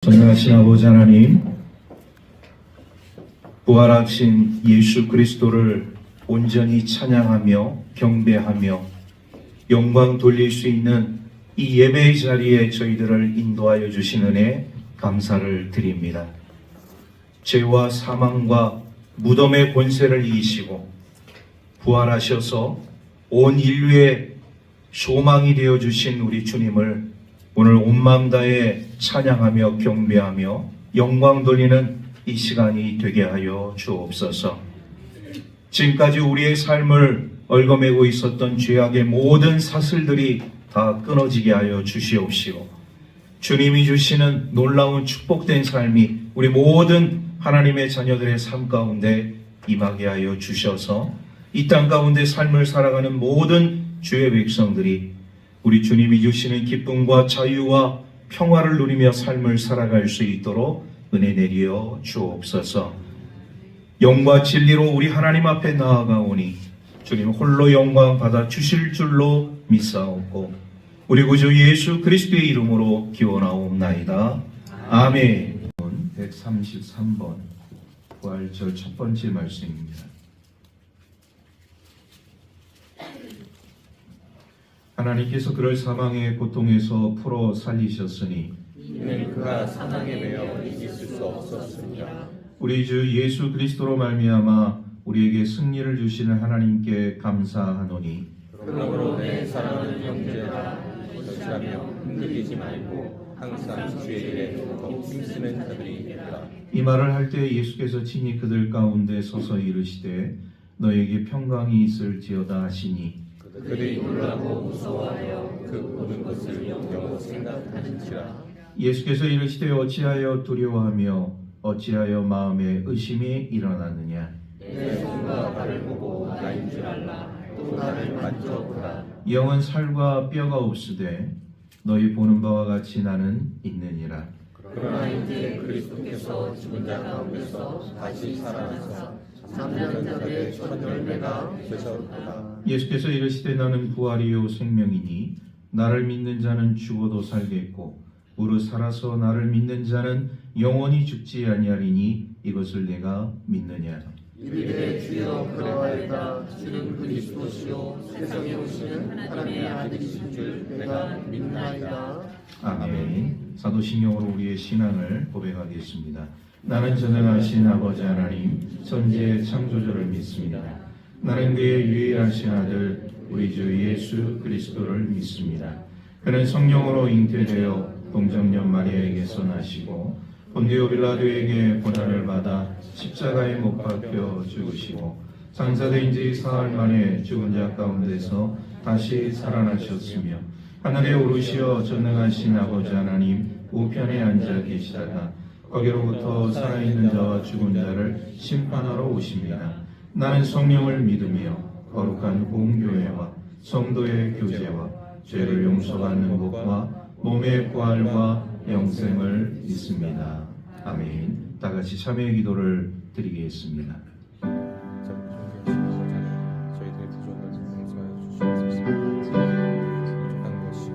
전능하신 아버지 하나님, 부활하신 예수 그리스도를 온전히 찬양하며 경배하며 영광 돌릴 수 있는 이 예배의 자리에 저희들을 인도하여 주신 은혜 감사를 드립니다. 죄와 사망과 무덤의 권세를 이기시고 부활하셔서 온 인류의 소망이 되어 주신 우리 주님을 오늘 온 마음 다해 찬양하며 경배하며 영광 돌리는 이 시간이 되게 하여 주옵소서. 지금까지 우리의 삶을 얽어매고 있었던 죄악의 모든 사슬들이 다 끊어지게 하여 주시옵시고, 주님이 주시는 놀라운 축복된 삶이 우리 모든 하나님의 자녀들의 삶 가운데 임하게 하여 주셔서 이 땅 가운데 삶을 살아가는 모든 주의 백성들이 우리 주님이 주시는 기쁨과 자유와 평화를 누리며 삶을 살아갈 수 있도록 은혜 내려 주옵소서. 영과 진리로 우리 하나님 앞에 나아가오니 주님 홀로 영광 받아 주실 줄로 믿사옵고 우리 구주 예수 그리스도의 이름으로 기원하옵나이다. 아멘. 133번 부활절 첫 번째 말씀입니다. 하나님께서 그를 사망의 고통에서 풀어 살리셨으니 이는 그가 사망에 매여 있을 수 없었습니다. 우리 주 예수 그리스도로 말미암아 우리에게 승리를 주시는 하나님께 감사하노니 그러므로 내 사랑하는 형제가 어찌하며 흔들리지 말고 항상 주의 일에 더욱 힘쓰는 자들이 있다. 이 말을 할 때 예수께서 친히 그들 가운데 서서 이르시되 너에게 평강이 있을지어다 하시니 그들이 놀라고 무서워하여 그 모든 것을 영영 생각하는지라. 예수께서 이르시되 어찌하여 두려워하며 어찌하여 마음에 의심이 일어나느냐. 내 손과 발을 보고 나인 줄 알라. 또 나를 만져보라. 영은 살과 뼈가 없으되 너희 보는 바와 같이 나는 있느니라. 그러나 이제 그리스도께서 죽은 자 가운데서 다시 살아나서 잠자는 자들의 첫 열매가 되셨도다. 예수께서 이르시되 나는 부활이요 생명이니 나를 믿는 자는 죽어도 살겠고 무릇 살아서 나를 믿는 자는 영원히 죽지 아니하리니 이것을 내가 믿느냐. 이르되 주여 그러하이다. 주는 그리스도시요 세상에 오시는 하나님의 아들이신 줄 내가 믿나이다. 아멘. 사도신경으로 우리의 신앙을 고백하겠습니다. 나는 전능하신 아버지 하나님 천지의 창조주를 믿습니다. 나는 그의 유일하신 아들 우리 주 예수 그리스도를 믿습니다. 그는 성령으로 잉태되어 동정녀 마리아에게서 나시고 본디오 빌라도에게 고난을 받아 십자가에 못 박혀 죽으시고 장사된 지 사흘 만에 죽은 자 가운데서 다시 살아나셨으며 하늘에 오르시어 전능하신 아버지 하나님 우편에 앉아 계시다가 거기로부터 살아있는 자와 죽은 자를 심판하러 오십니다. 나는 성령을 믿으며 거룩한 공교회와 성도의 교제와 죄를 용서받는 복과 몸의 부활과 영생을 믿습니다. 아멘. 다 같이 참여의 기도를 드리겠습니다. 저희들의 부족을 용서하여 주시옵소서. 부족한 것이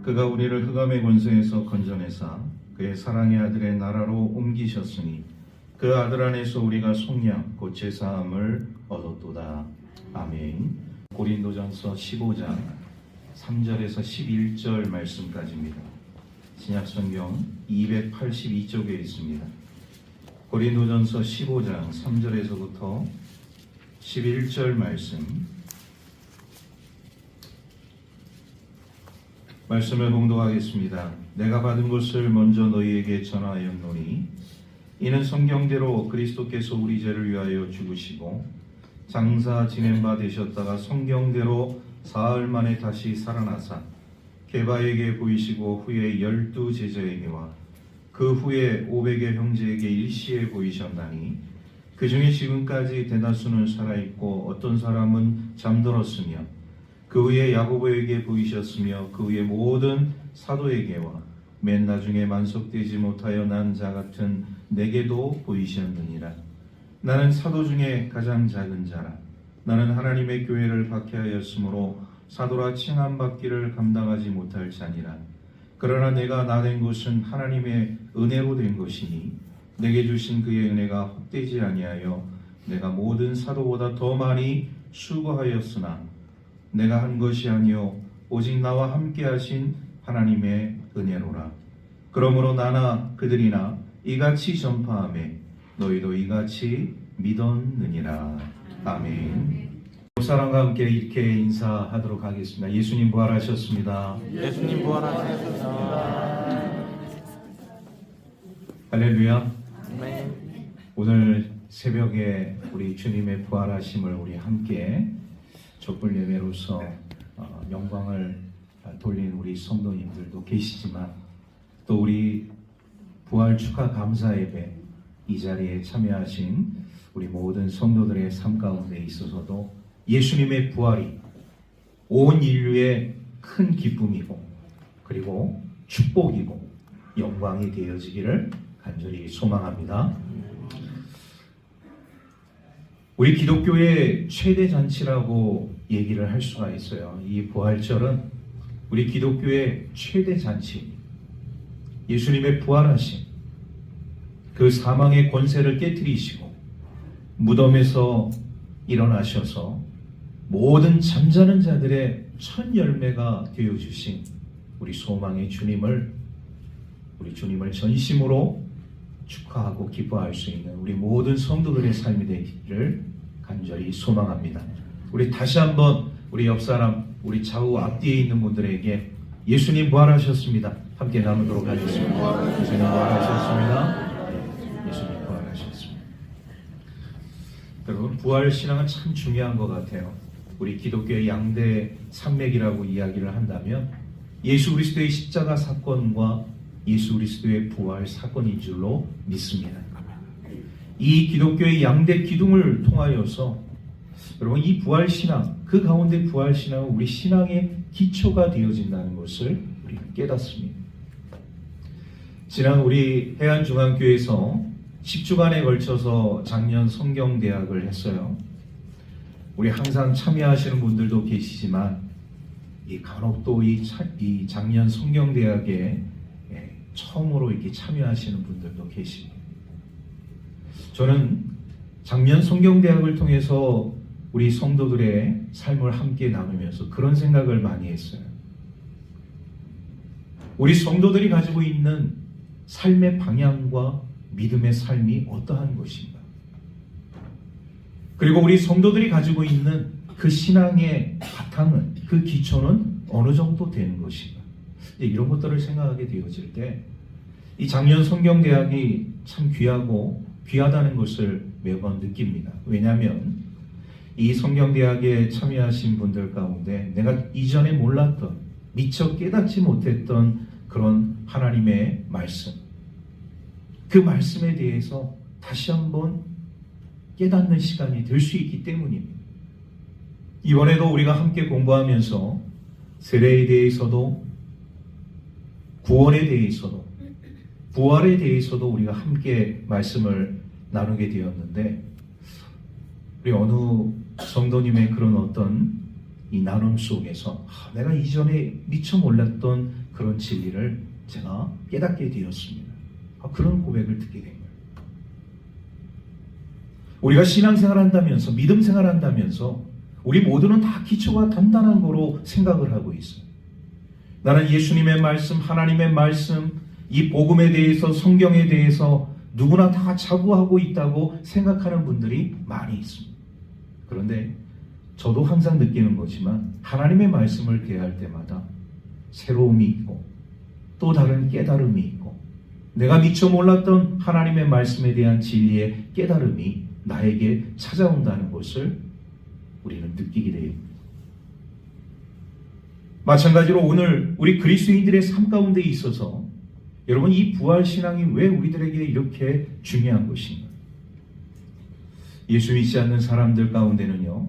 그가 우리를 흑암의 권세에서 건져내사 그의 사랑의 아들의 나라로 옮기셨으니 그 아들 안에서 우리가 속량 곧 제사함을 얻었도다. 아멘. 고린도전서 15장 3절에서 11절 말씀까지입니다. 신약성경 282쪽에 있습니다. 고린도전서 15장 3절에서부터 11절 말씀을 봉독하겠습니다. 내가 받은 것을 먼저 너희에게 전하였노니 이는 성경대로 그리스도께서 우리 죄를 위하여 죽으시고 장사 지낸 바 되셨다가 성경대로 사흘 만에 다시 살아나사 게바에게 보이시고 후에 12 제자에게와 그 후에 500의 형제에게 일시에 보이셨나니 그 중에 지금까지 대다수는 살아있고 어떤 사람은 잠들었으며 그 후에 야고보에게 보이셨으며 그 후에 모든 사도에게와 맨 나중에 만속되지 못하여 난 자 같은 내게도 보이셨느니라. 나는 사도 중에 가장 작은 자라. 나는 하나님의 교회를 박해하였으므로 사도라 칭함받기를 감당하지 못할 자니라. 그러나 내가 나된 것은 하나님의 은혜로 된 것이니 내게 주신 그의 은혜가 헛되지 아니하여 내가 모든 사도보다 더 많이 수고하였으나 내가 한 것이 아니요 오직 나와 함께 하신 하나님의 은혜로라. 그러므로 나나 그들이나 이같이 전파하매 너희도 이같이 믿었느니라. 아멘. 사랑과 함께 이렇게 인사하도록 하겠습니다. 예수님 부활하셨습니다. 예수님 부활하셨습니다. 할렐루야. 아멘. 오늘 새벽에 우리 주님의 부활하심을 우리 함께 촛불 예배로서 영광을 돌린 우리 성도님들도 계시지만 또 우리 부활 축하 감사 예배 이 자리에 참여하신 우리 모든 성도들의 삶 가운데 있어서도 예수님의 부활이 온 인류의 큰 기쁨이고 그리고 축복이고 영광이 되어지기를 간절히 소망합니다. 우리 기독교의 최대 잔치라고 얘기를 할 수가 있어요. 이 부활절은 우리 기독교의 최대 잔치, 예수님의 부활하심, 그 사망의 권세를 깨뜨리시고 무덤에서 일어나셔서 모든 잠자는 자들의 첫 열매가 되어주신 우리 소망의 주님을 우리 주님을 전심으로 축하하고 기뻐할 수 있는 우리 모든 성도들의 삶이 되기를 간절히 소망합니다. 우리 다시 한번 우리 옆사람, 우리 좌우 앞뒤에 있는 분들에게 예수님 부활하셨습니다. 함께 나누도록 하겠습니다. 예수님 부활하셨습니다. 예수님 부활하셨습니다. 여러분, 부활 신앙은 참 중요한 것 같아요. 우리 기독교의 양대 산맥이라고 이야기를 한다면 예수 그리스도의 십자가 사건과 예수 그리스도의 부활 사건인 줄로 믿습니다. 이 기독교의 양대 기둥을 통하여서 여러분 이 부활 신앙, 그 가운데 부활 신앙은 우리 신앙의 기초가 되어진다는 것을 우리가 깨닫습니다. 지난 우리 해안중앙교회에서 10주간에 걸쳐서 작년 성경대학을 했어요. 우리 항상 참여하시는 분들도 계시지만 간혹 또 이 작년 성경대학에 처음으로 이렇게 참여하시는 분들도 계십니다. 저는 작년 성경대학을 통해서 우리 성도들의 삶을 함께 나누면서 그런 생각을 많이 했어요. 우리 성도들이 가지고 있는 삶의 방향과 믿음의 삶이 어떠한 것인가? 그리고 우리 성도들이 가지고 있는 그 신앙의 바탕은, 그 기초는 어느 정도 되는 것인가? 이런 것들을 생각하게 되어질 때 이 작년 성경대학이 참 귀하고 귀하다는 것을 매번 느낍니다. 왜냐하면 이 성경대학에 참여하신 분들 가운데 내가 이전에 몰랐던, 미처 깨닫지 못했던 그런 하나님의 말씀, 그 말씀에 대해서 다시 한번 깨닫는 시간이 될 수 있기 때문입니다. 이번에도 우리가 함께 공부하면서 세례에 대해서도 구원에 대해서도 부활에 대해서도 우리가 함께 말씀을 나누게 되었는데 우리 어느 성도님의 그런 어떤 이 나눔 속에서 내가 이전에 미처 몰랐던 그런 진리를 제가 깨닫게 되었습니다. 그런 고백을 듣게 된 거예요. 우리가 신앙생활 한다면서 믿음생활 한다면서 우리 모두는 다 기초가 단단한 거로 생각을 하고 있어요. 나는 예수님의 말씀, 하나님의 말씀, 이 복음에 대해서, 성경에 대해서 누구나 다 자부하고 있다고 생각하는 분들이 많이 있습니다. 그런데 저도 항상 느끼는 거지만 하나님의 말씀을 대할 때마다 새로움이 있고 또 다른 깨달음이 있고 내가 미처 몰랐던 하나님의 말씀에 대한 진리의 깨달음이 나에게 찾아온다는 것을 우리는 느끼게 됩니다. 마찬가지로 오늘 우리 그리스도인들의 삶 가운데 있어서 여러분, 이 부활신앙이 왜 우리들에게 이렇게 중요한 것인가? 예수 믿지 않는 사람들 가운데는요,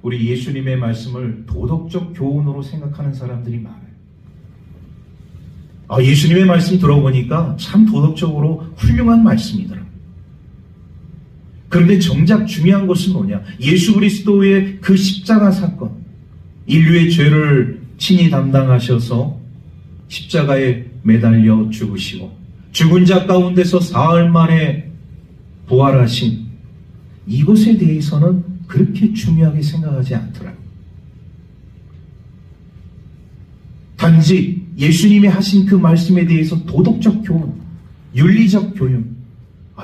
우리 예수님의 말씀을 도덕적 교훈으로 생각하는 사람들이 많아요. 예수님의 말씀 들어보니까 참 도덕적으로 훌륭한 말씀이더라. 그런데 정작 중요한 것은 뭐냐? 예수 그리스도의 그 십자가 사건, 인류의 죄를 친히 담당하셔서 십자가에 매달려 죽으시고 죽은 자 가운데서 사흘 만에 부활하신 이것에 대해서는 그렇게 중요하게 생각하지 않더라고요. 단지 예수님이 하신 그 말씀에 대해서 도덕적 교훈, 윤리적 교훈,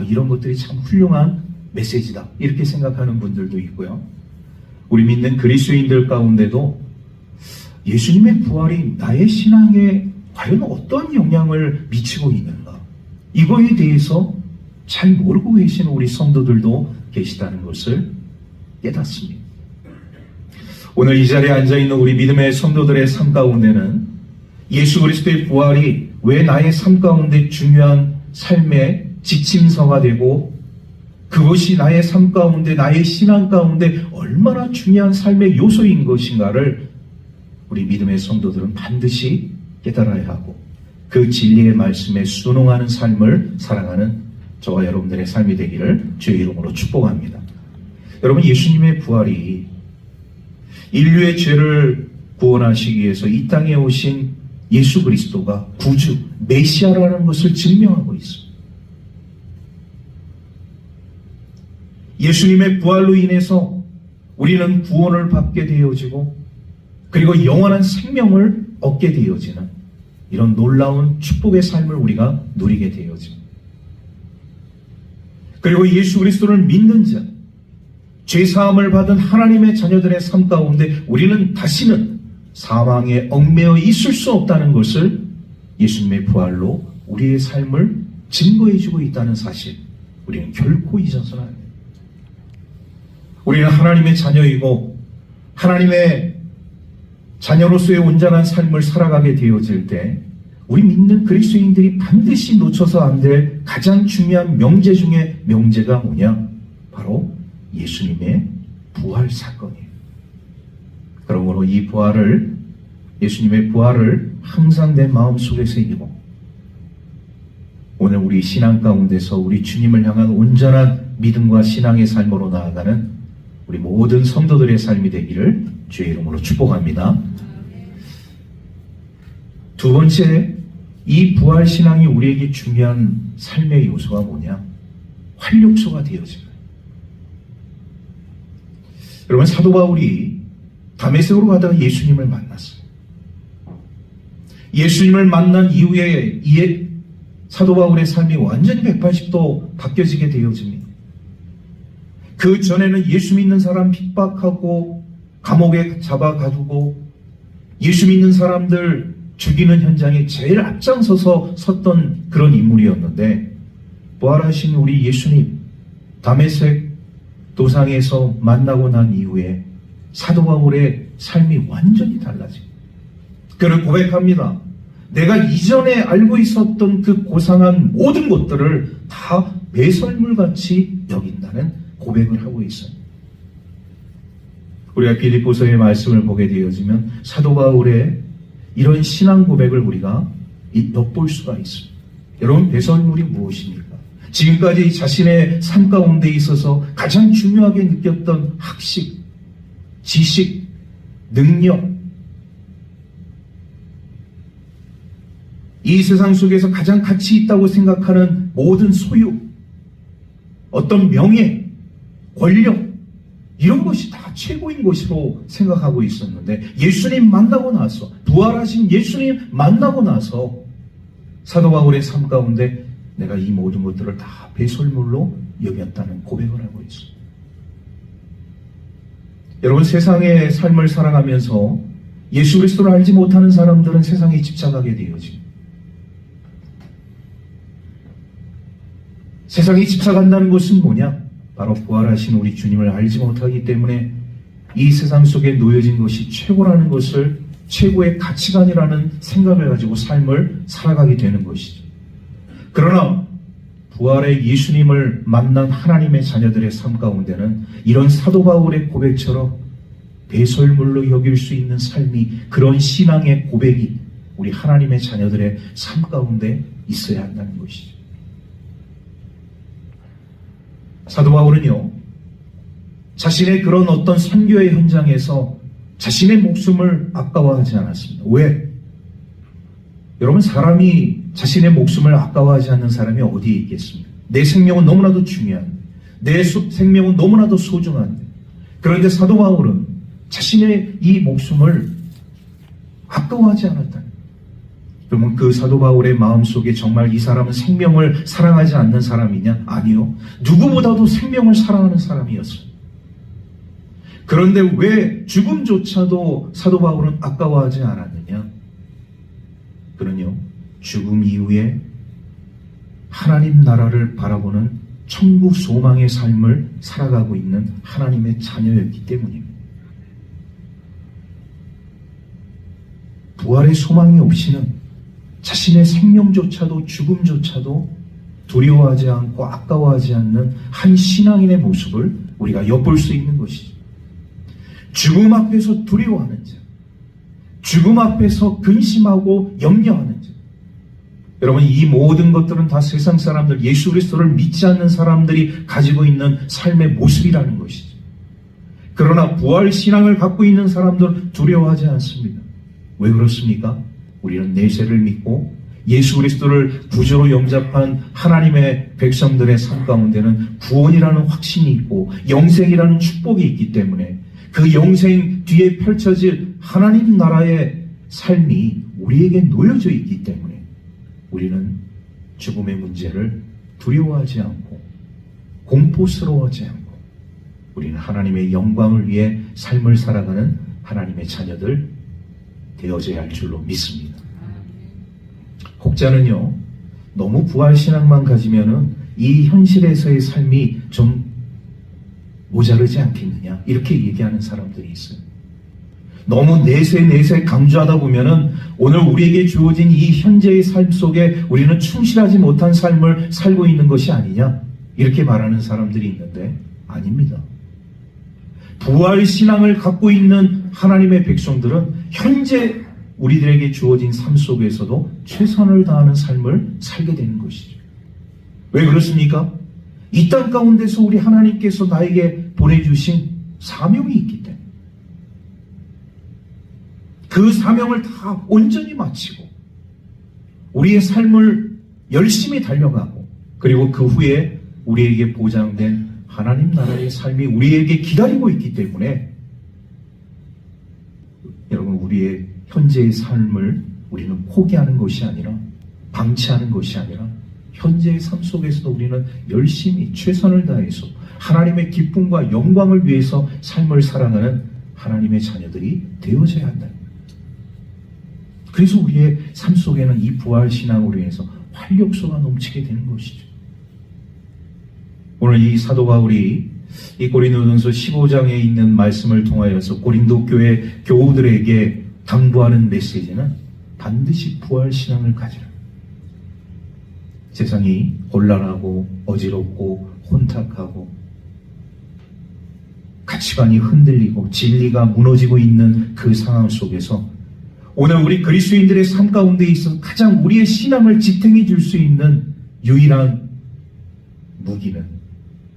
이런 것들이 참 훌륭한 메시지다, 이렇게 생각하는 분들도 있고요. 우리 믿는 그리스도인들 가운데도 예수님의 부활이 나의 신앙에 과연 어떤 영향을 미치고 있는가, 이거에 대해서 잘 모르고 계시는 우리 성도들도 계시다는 것을 깨닫습니다. 오늘 이 자리에 앉아있는 우리 믿음의 성도들의 삶 가운데는 예수 그리스도의 부활이 왜 나의 삶 가운데 중요한 삶의 지침서가 되고 그것이 나의 삶 가운데, 나의 신앙 가운데 얼마나 중요한 삶의 요소인 것인가를 우리 믿음의 성도들은 반드시 깨달아야 하고 그 진리의 말씀에 순응하는 삶을 살아가는 저와 여러분들의 삶이 되기를 주의 이름으로 축복합니다. 여러분, 예수님의 부활이 인류의 죄를 구원하시기 위해서 이 땅에 오신 예수 그리스도가 구주, 메시아라는 것을 증명하고 있습니다. 예수님의 부활로 인해서 우리는 구원을 받게 되어지고 그리고 영원한 생명을 얻게 되어지는 이런 놀라운 축복의 삶을 우리가 누리게 되어집니다. 그리고 예수 그리스도를 믿는 자, 죄사함을 받은 하나님의 자녀들의 삶 가운데 우리는 다시는 사망에 얽매여 있을 수 없다는 것을 예수님의 부활로 우리의 삶을 증거해주고 있다는 사실, 우리는 결코 잊어서는 안 됩니다. 우리는 하나님의 자녀이고 하나님의 자녀로서의 온전한 삶을 살아가게 되어질 때 우리 믿는 그리스도인들이 반드시 놓쳐서 안 될 가장 중요한 명제 중에 명제가 뭐냐? 바로 예수님의 부활 사건이에요. 그러므로 이 부활을, 예수님의 부활을 항상 내 마음속에 새기고 오늘 우리 신앙 가운데서 우리 주님을 향한 온전한 믿음과 신앙의 삶으로 나아가는 우리 모든 성도들의 삶이 되기를 주의 이름으로 축복합니다. 두 번째, 이 부활 신앙이 우리에게 중요한 삶의 요소가 뭐냐? 활력소가 되어집니다. 여러분, 사도 바울이 다메섹으로 가다가 예수님을 만났어요. 예수님을 만난 이후에 사도 바울의 삶이 완전히 180도 바뀌어지게 되어집니다. 그 전에는 예수 믿는 사람 핍박하고 감옥에 잡아 가두고 예수 믿는 사람들 죽이는 현장에 제일 앞장서서 섰던 그런 인물이었는데 부활하신 우리 예수님 다메섹 도상에서 만나고 난 이후에 사도 바울의 삶이 완전히 달라집니다. 그를 고백합니다. 내가 이전에 알고 있었던 그 고상한 모든 것들을 다 배설물같이 여긴다는 고백을 하고 있습니다. 우리가 빌립보서의 말씀을 보게 되어지면 사도 바울의 이런 신앙 고백을 우리가 엿볼 수가 있습니다. 여러분, 배설물이 무엇입니까? 지금까지 자신의 삶 가운데 있어서 가장 중요하게 느꼈던 학식, 지식, 능력, 이 세상 속에서 가장 가치 있다고 생각하는 모든 소유, 어떤 명예, 권력, 이런 것이 다 최고인 것으로 생각하고 있었는데 예수님 만나고 나서, 부활하신 예수님 만나고 나서 사도 바울의 삶 가운데 내가 이 모든 것들을 다 배설물로 여겼다는 고백을 하고 있습니다. 여러분, 세상의 삶을 살아가면서 예수 그리스도를 알지 못하는 사람들은 세상에 집착하게 되어집니다. 세상이 집착한다는 것은 뭐냐? 바로 부활하신 우리 주님을 알지 못하기 때문에 이 세상 속에 놓여진 것이 최고라는 것을, 최고의 가치관이라는 생각을 가지고 삶을 살아가게 되는 것이죠. 그러나 부활의 예수님을 만난 하나님의 자녀들의 삶 가운데는 이런 사도 바울의 고백처럼 배설물로 여길 수 있는 삶이, 그런 신앙의 고백이 우리 하나님의 자녀들의 삶 가운데 있어야 한다는 것이죠. 사도 바울은요, 자신의 그런 어떤 선교의 현장에서 자신의 목숨을 아까워하지 않았습니다. 왜? 여러분, 사람이 자신의 목숨을 아까워하지 않는 사람이 어디에 있겠습니까? 내 생명은 너무나도 중요한데, 내 생명은 너무나도 소중한데, 그런데 사도 바울은 자신의 이 목숨을 아까워하지 않았다는 거예요. 그러면 그 사도 바울의 마음속에 정말 이 사람은 생명을 사랑하지 않는 사람이냐? 아니요. 누구보다도 생명을 사랑하는 사람이었어요. 그런데 왜 죽음조차도 사도 바울은 아까워하지 않았느냐? 그는요, 죽음 이후에 하나님 나라를 바라보는 천국 소망의 삶을 살아가고 있는 하나님의 자녀였기 때문입니다. 부활의 소망이 없이는 자신의 생명조차도, 죽음조차도 두려워하지 않고 아까워하지 않는 한 신앙인의 모습을 우리가 엿볼 수 있는 것이죠. 죽음 앞에서 두려워하는 자, 죽음 앞에서 근심하고 염려하는 자. 여러분, 이 모든 것들은 다 세상 사람들, 예수 그리스도를 믿지 않는 사람들이 가지고 있는 삶의 모습이라는 것이죠. 그러나 부활 신앙을 갖고 있는 사람들은 두려워하지 않습니다. 왜 그렇습니까? 우리는 내세를 믿고 예수 그리스도를 구주로 영접한 하나님의 백성들의 삶 가운데는 구원이라는 확신이 있고 영생이라는 축복이 있기 때문에 그 영생 뒤에 펼쳐질 하나님 나라의 삶이 우리에게 놓여져 있기 때문에 우리는 죽음의 문제를 두려워하지 않고 공포스러워하지 않고 우리는 하나님의 영광을 위해 삶을 살아가는 하나님의 자녀들 되어져야 할 줄로 믿습니다. 혹자는요, 너무 부활신앙만 가지면은 이 현실에서의 삶이 좀 모자르지 않겠느냐, 이렇게 얘기하는 사람들이 있어요. 너무 내세 강조하다 보면은 오늘 우리에게 주어진 이 현재의 삶 속에 우리는 충실하지 못한 삶을 살고 있는 것이 아니냐, 이렇게 말하는 사람들이 있는데 아닙니다. 부활신앙을 갖고 있는 하나님의 백성들은 현재 우리들에게 주어진 삶 속에서도 최선을 다하는 삶을 살게 되는 것이죠. 왜 그렇습니까? 이 땅 가운데서 우리 하나님께서 나에게 보내주신 사명이 있기 때문에 그 사명을 다 온전히 마치고 우리의 삶을 열심히 달려가고 그리고 그 후에 우리에게 보장된 하나님 나라의 삶이 우리에게 기다리고 있기 때문에 여러분, 우리의 현재의 삶을 우리는 포기하는 것이 아니라 방치하는 것이 아니라 현재의 삶 속에서도 우리는 열심히 최선을 다해서 하나님의 기쁨과 영광을 위해서 삶을 살아가는 하나님의 자녀들이 되어져야 한다. 그래서 우리의 삶 속에는 이 부활신앙으로 인해서 활력소가 넘치게 되는 것이죠. 오늘 이 사도 바울이 이 고린도전서 15장에 있는 말씀을 통하여서 고린도 교회 교우들에게 당부하는 메시지는 반드시 부활신앙을 가지라. 세상이 곤란하고 어지럽고 혼탁하고 가치관이 흔들리고 진리가 무너지고 있는 그 상황 속에서 오늘 우리 그리스도인들의 삶 가운데 있어서 가장 우리의 신앙을 지탱해 줄 수 있는 유일한 무기는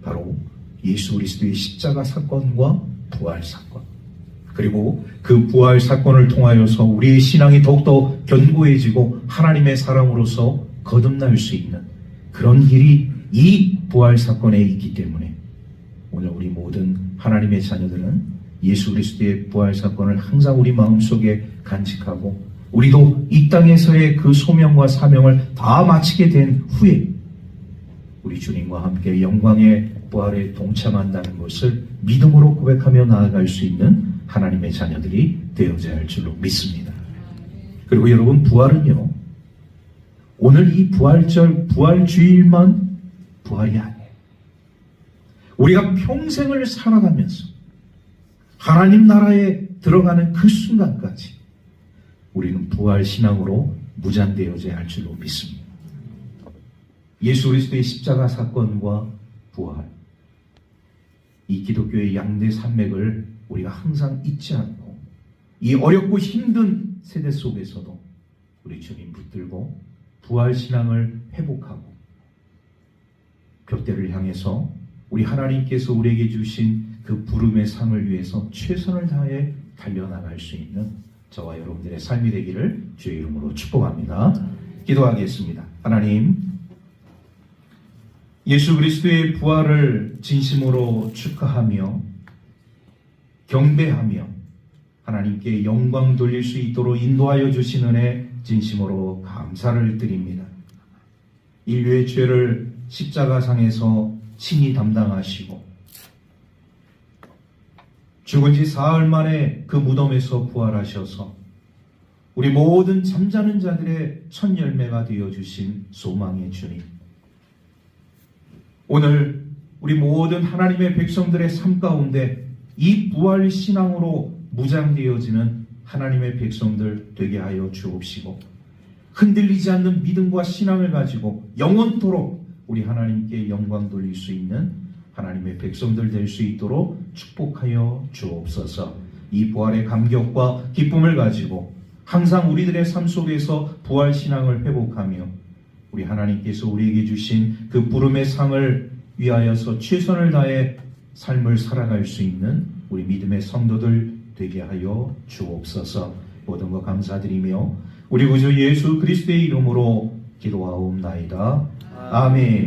바로 예수 그리스도의 십자가 사건과 부활 사건, 그리고 그 부활 사건을 통하여서 우리의 신앙이 더욱더 견고해지고 하나님의 사람으로서 거듭날 수 있는 그런 길이 이 부활 사건에 있기 때문에 오늘 우리 모든 하나님의 자녀들은 예수 그리스도의 부활 사건을 항상 우리 마음속에 간직하고 우리도 이 땅에서의 그 소명과 사명을 다 마치게 된 후에 우리 주님과 함께 영광의 부활에 동참한다는 것을 믿음으로 고백하며 나아갈 수 있는 하나님의 자녀들이 되어져야 할 줄로 믿습니다. 그리고 여러분, 부활은요, 오늘 이 부활절, 부활주일만 부활이 아니에요. 우리가 평생을 살아가면서 하나님 나라에 들어가는 그 순간까지 우리는 부활 신앙으로 무장되어져야 할 줄로 믿습니다. 예수 그리스도의 십자가 사건과 부활, 이 기독교의 양대 산맥을 우리가 항상 잊지 않고 이 어렵고 힘든 세대 속에서도 우리 주님 붙들고 부활 신앙을 회복하고 벽대를 향해서 우리 하나님께서 우리에게 주신 그 부름의 상을 위해서 최선을 다해 달려나갈 수 있는 저와 여러분들의 삶이 되기를 주의 이름으로 축복합니다. 기도하겠습니다. 하나님, 예수 그리스도의 부활을 진심으로 축하하며 경배하며 하나님께 영광 돌릴 수 있도록 인도하여 주신 은혜 진심으로 감사를 드립니다. 인류의 죄를 십자가상에서 친히 담당하시고 죽은 지 사흘 만에 그 무덤에서 부활하셔서 우리 모든 잠자는 자들의 첫 열매가 되어주신 소망의 주님, 오늘 우리 모든 하나님의 백성들의 삶 가운데 이 부활 신앙으로 무장되어지는 하나님의 백성들 되게 하여 주옵시고 흔들리지 않는 믿음과 신앙을 가지고 영원토록 우리 하나님께 영광 돌릴 수 있는 하나님의 백성들 될 수 있도록 축복하여 주옵소서. 이 부활의 감격과 기쁨을 가지고 항상 우리들의 삶 속에서 부활 신앙을 회복하며 우리 하나님께서 우리에게 주신 그 부름의 상을 위하여서 최선을 다해 삶을 살아갈 수 있는 우리 믿음의 성도들 되게 하여 주옵소서. 모든 것 감사드리며 우리 구주 예수 그리스도의 이름으로 기도하옵나이다. 아멘.